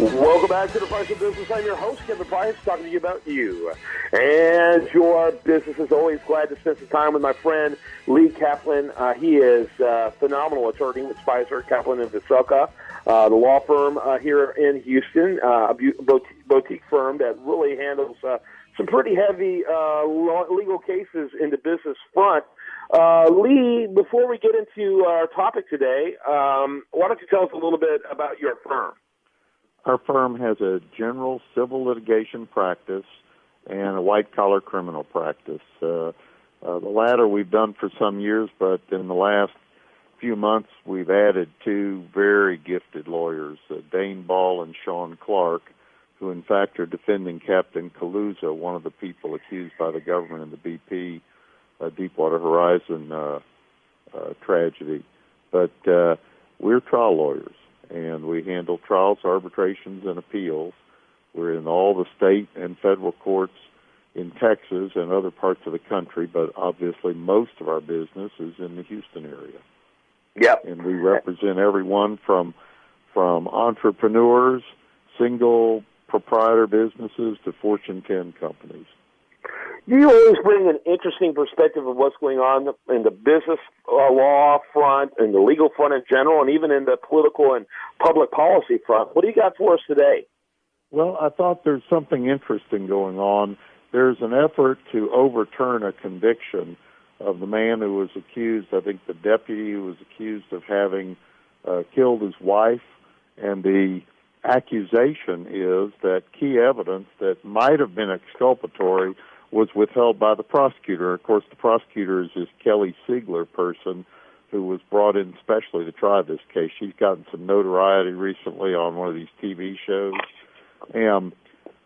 Welcome back to The Price of Business. I'm your host, Kevin Price, talking to you about you and your business. As always, glad to spend some time with my friend, Lee Kaplan. He is a phenomenal attorney with Smeyser, Kaplan, and Veselka, the law firm here in Houston, a boutique firm that really handles some pretty heavy legal cases in the business front. Lee, before we get into our topic today, why don't you tell us a little bit about your firm? Our firm has a general civil litigation practice and a white-collar criminal practice. The latter we've done for some years, but in the last few months we've added two very gifted lawyers, Dane Ball and Sean Clark, who in fact are defending Captain Kaluza, one of the people accused by the government in the BP Deepwater Horizon tragedy. But we're trial lawyers, and we handle trials, arbitrations, and appeals. We're in all the state and federal courts in Texas and other parts of the country, but obviously most of our business is in the Houston area. Yep. And we represent everyone from entrepreneurs, single proprietor businesses, to Fortune 10 companies. You always bring an interesting perspective of what's going on in the business law front and the legal front in general, and even in the political and public policy front. What do you got for us today? Well, I thought there's something interesting going on. There's an effort to overturn a conviction of the man who was accused, I think the deputy who was accused of having killed his wife, and the accusation is that key evidence that might have been exculpatory was withheld by the prosecutor. Of course, the prosecutor is this Kelly Siegler person who was brought in specially to try this case. She's gotten some notoriety recently on one of these TV shows. And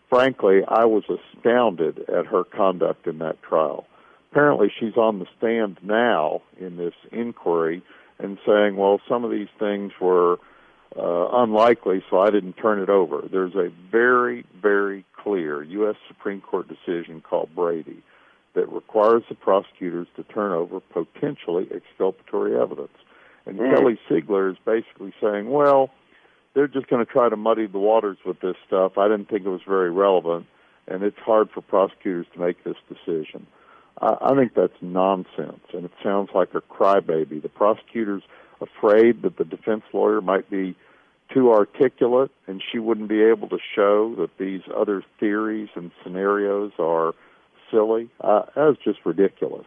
frankly, I was astounded at her conduct in that trial. Apparently, she's on the stand now in this inquiry and saying, well, some of these things were unlikely, so I didn't turn it over. There's a very, very clear U.S. Supreme Court decision called Brady that requires the prosecutors to turn over potentially exculpatory evidence. And Kelly Siegler is basically saying, well, they're just going to try to muddy the waters with this stuff. I didn't think it was very relevant, and it's hard for prosecutors to make this decision. I think that's nonsense, and it sounds like a crybaby. The prosecutor's afraid that the defense lawyer might be too articulate and she wouldn't be able to show that these other theories and scenarios are silly. That's just ridiculous.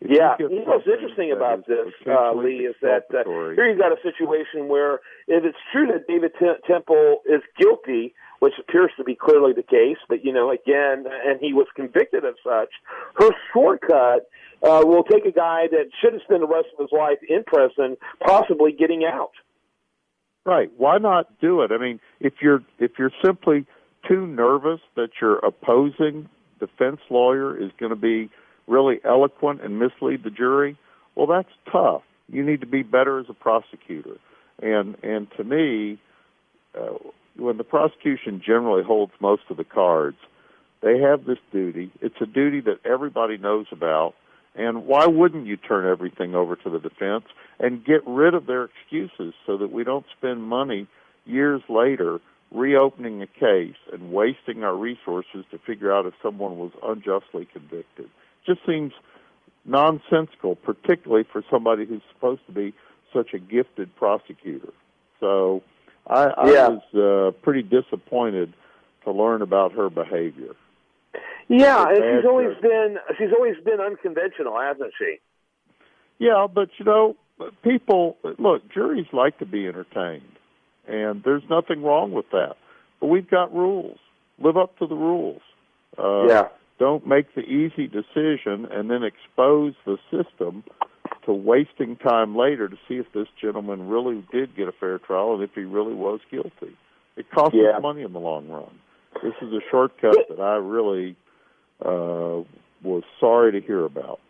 Yeah, what's interesting about this, Lee, is that here you've got a situation where if it's true that David Temple is guilty, which appears to be clearly the case, but, again, and he was convicted of such, her shortcut will take a guy that should have spent the rest of his life in prison, possibly getting out. Right. Why not do it? I mean, if you're simply too nervous that your opposing defense lawyer is going to be really eloquent and mislead the jury, well, that's tough. You need to be better as a prosecutor. And to me, when the prosecution generally holds most of the cards, they have this duty. It's a duty that everybody knows about. And why wouldn't you turn everything over to the defense and get rid of their excuses so that we don't spend money years later reopening a case and wasting our resources to figure out if someone was unjustly convicted? It just seems nonsensical, particularly for somebody who's supposed to be such a gifted prosecutor. So I was pretty disappointed to learn about her behavior. Yeah, and she's always been unconventional, hasn't she? Yeah, but people look, juries like to be entertained, and there's nothing wrong with that. But we've got rules. Live up to the rules. Don't make the easy decision and then expose the system to wasting time later to see if this gentleman really did get a fair trial and if he really was guilty. It costs us money in the long run. This is a shortcut that I really was sorry to hear about.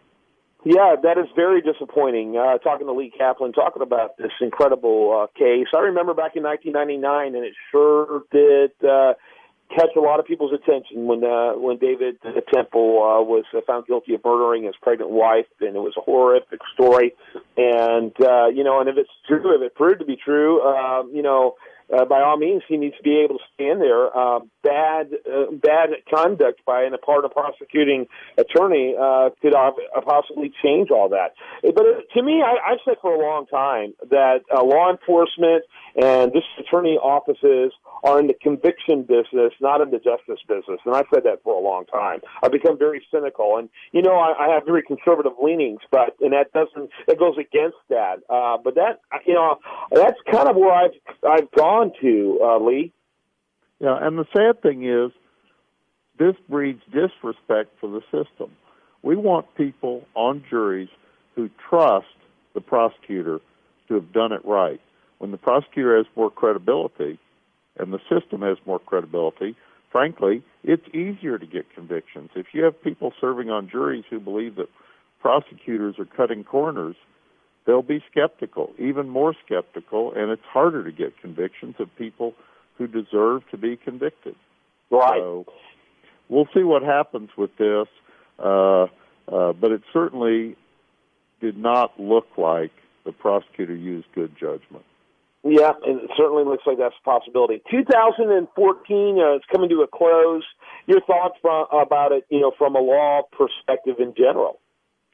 Yeah, that is very disappointing. Talking to Lee Kaplan, talking about this incredible case. I remember back in 1999, and it sure did catch a lot of people's attention when David Temple was found guilty of murdering his pregnant wife, and it was a horrific story. And and if it's true, if it proved to be true, by all means, he needs to be able to stand there. Bad conduct by a part of prosecuting attorney could possibly change all that. But to me, I've said for a long time that law enforcement and this attorney offices are in the conviction business, not in the justice business. And I've said that for a long time. I've become very cynical, and I have very conservative leanings, but that goes against that. But that's kind of where I've gone to, Lee. Yeah, and the sad thing is, this breeds disrespect for the system. We want people on juries who trust the prosecutor to have done it right. When the prosecutor has more credibility and the system has more credibility, frankly, it's easier to get convictions. If you have people serving on juries who believe that prosecutors are cutting corners, they'll be skeptical, even more skeptical, and it's harder to get convictions of people who deserve to be convicted. Right. So we'll see what happens with this, but it certainly did not look like the prosecutor used good judgment. Yeah, and it certainly looks like that's a possibility. 2014 is coming to a close. Your thoughts about it, from a law perspective in general?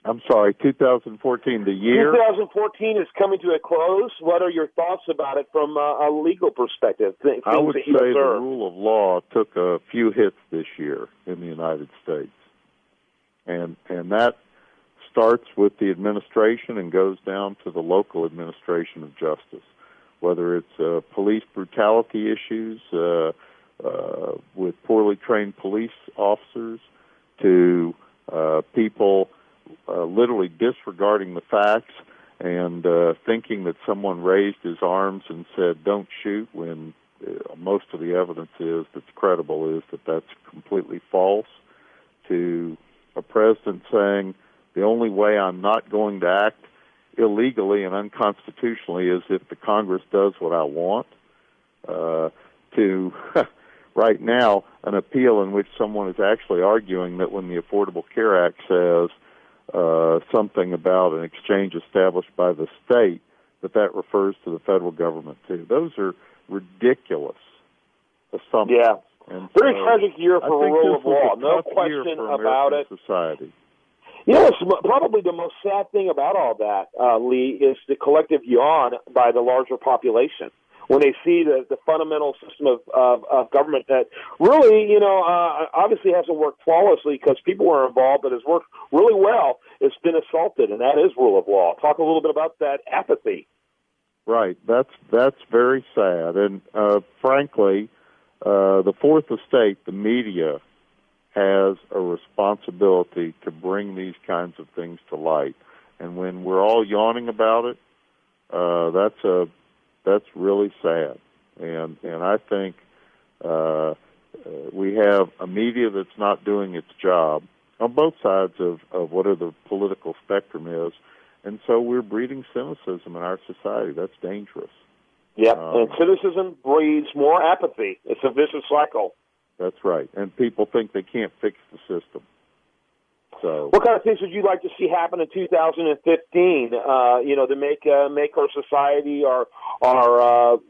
I'm sorry, 2014, the year? 2014 is coming to a close. What are your thoughts about it from a legal perspective? I would say the rule of law took a few hits this year in the United States. And that starts with the administration and goes down to the local administration of justice, whether it's police brutality issues with poorly trained police officers to people literally disregarding the facts and thinking that someone raised his arms and said, "Don't shoot," when most of the evidence that's credible is that that's completely false, to a president saying, "The only way I'm not going to act illegally and unconstitutionally is if the Congress does what I want," to right now an appeal in which someone is actually arguing that when the Affordable Care Act says something about an exchange established by the state, that refers to the federal government too. Those are ridiculous assumptions. Yeah. And very tragic year for the rule of law. No question about it. Society. It's probably the most sad thing about all that, Lee, is the collective yawn by the larger population when they see the fundamental system of government that really, obviously hasn't worked flawlessly because people were involved, but has worked really well. It's been assaulted, and that is rule of law. Talk a little bit about that apathy. Right. That's very sad. And frankly, the Fourth Estate, the media, has a responsibility to bring these kinds of things to light. And when we're all yawning about it, that's really sad. And I think we have a media that's not doing its job on both sides of whatever the political spectrum is. And so we're breeding cynicism in our society. That's dangerous. Yeah, and cynicism breeds more apathy. It's a vicious cycle. That's right. And people think they can't fix the system. So, what kind of things would you like to see happen in 2015? To make our society, our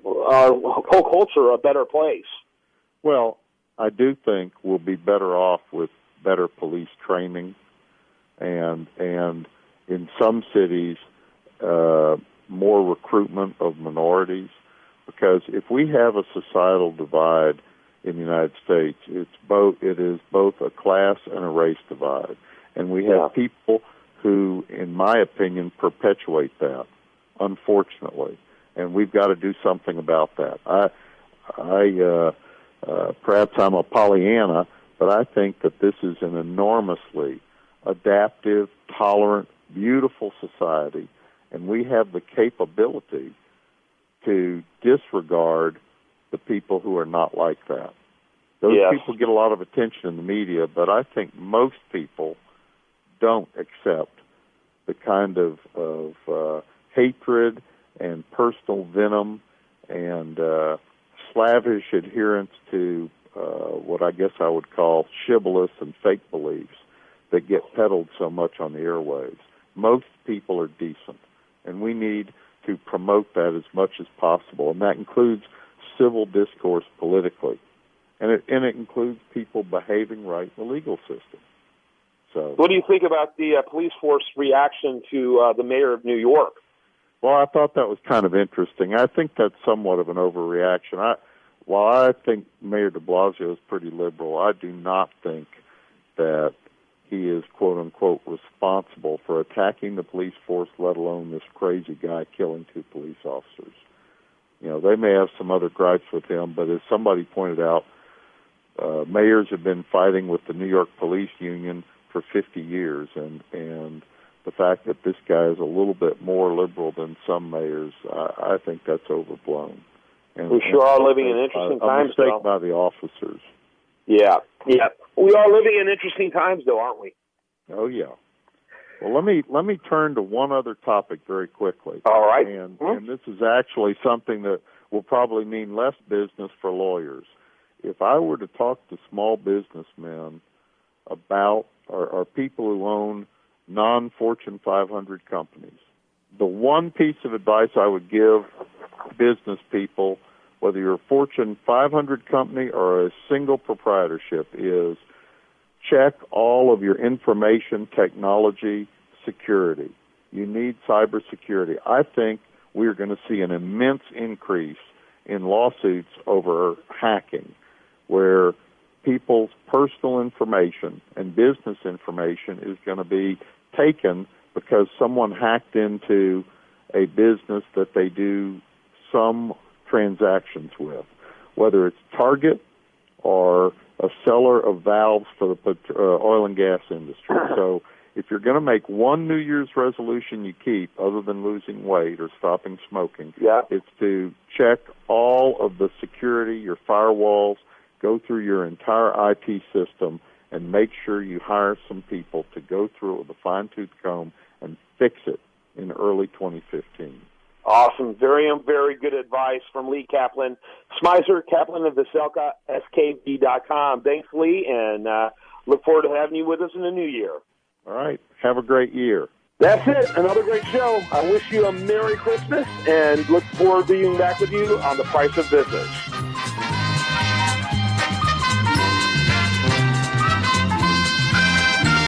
whole culture a better place. Well, I do think we'll be better off with better police training, and in some cities, more recruitment of minorities. Because if we have a societal divide in the United States, it is both a class and a race divide. And we have people who, in my opinion, perpetuate that, unfortunately. And we've got to do something about that. Perhaps I'm a Pollyanna, but I think that this is an enormously adaptive, tolerant, beautiful society, and we have the capability to disregard the people who are not like that. Those people get a lot of attention in the media, but I think most people don't accept the kind of hatred and personal venom and slavish adherence to what I guess I would call shibboleths and fake beliefs that get peddled so much on the airwaves. Most people are decent, and we need to promote that as much as possible, and that includes civil discourse politically. And it includes people behaving right in the legal system. So, what do you think about the police force reaction to the mayor of New York? Well, I thought that was kind of interesting. I think that's somewhat of an overreaction. While I think Mayor de Blasio is pretty liberal, I do not think that he is, quote-unquote, responsible for attacking the police force, let alone this crazy guy killing 2 police officers. You know, they may have some other gripes with him, but as somebody pointed out, mayors have been fighting with the New York Police Union for 50 years, and the fact that this guy is a little bit more liberal than some mayors, I think that's overblown. And, we sure are living in interesting times, though. A though. mistake by the officers. Yeah. We are living in interesting times, though, aren't we? Oh, yeah. Well, let me turn to one other topic very quickly. All right. And this is actually something that will probably mean less business for lawyers. If I were to talk to small businessmen about or people who own non-Fortune 500 companies, the one piece of advice I would give business people, whether you're a Fortune 500 company or a single proprietorship, is check all of your information technology security. You need cybersecurity. I think we're going to see an immense increase in lawsuits over hacking, where people's personal information and business information is going to be taken because someone hacked into a business that they do some transactions with, whether it's Target or a seller of valves for the oil and gas industry. So if you're going to make one New Year's resolution you keep, other than losing weight or stopping smoking, it's to check all of the security, your firewalls, go through your entire IT system, and make sure you hire some people to go through it with a fine-tooth comb and fix it in early 2015. Awesome. Very, very good advice from Lee Kaplan. Smeyser, Kaplan of Veselka, skv.com. Thanks, Lee, and look forward to having you with us in the new year. All right. Have a great year. That's it. Another great show. I wish you a Merry Christmas and look forward to being back with you on The Price of Business.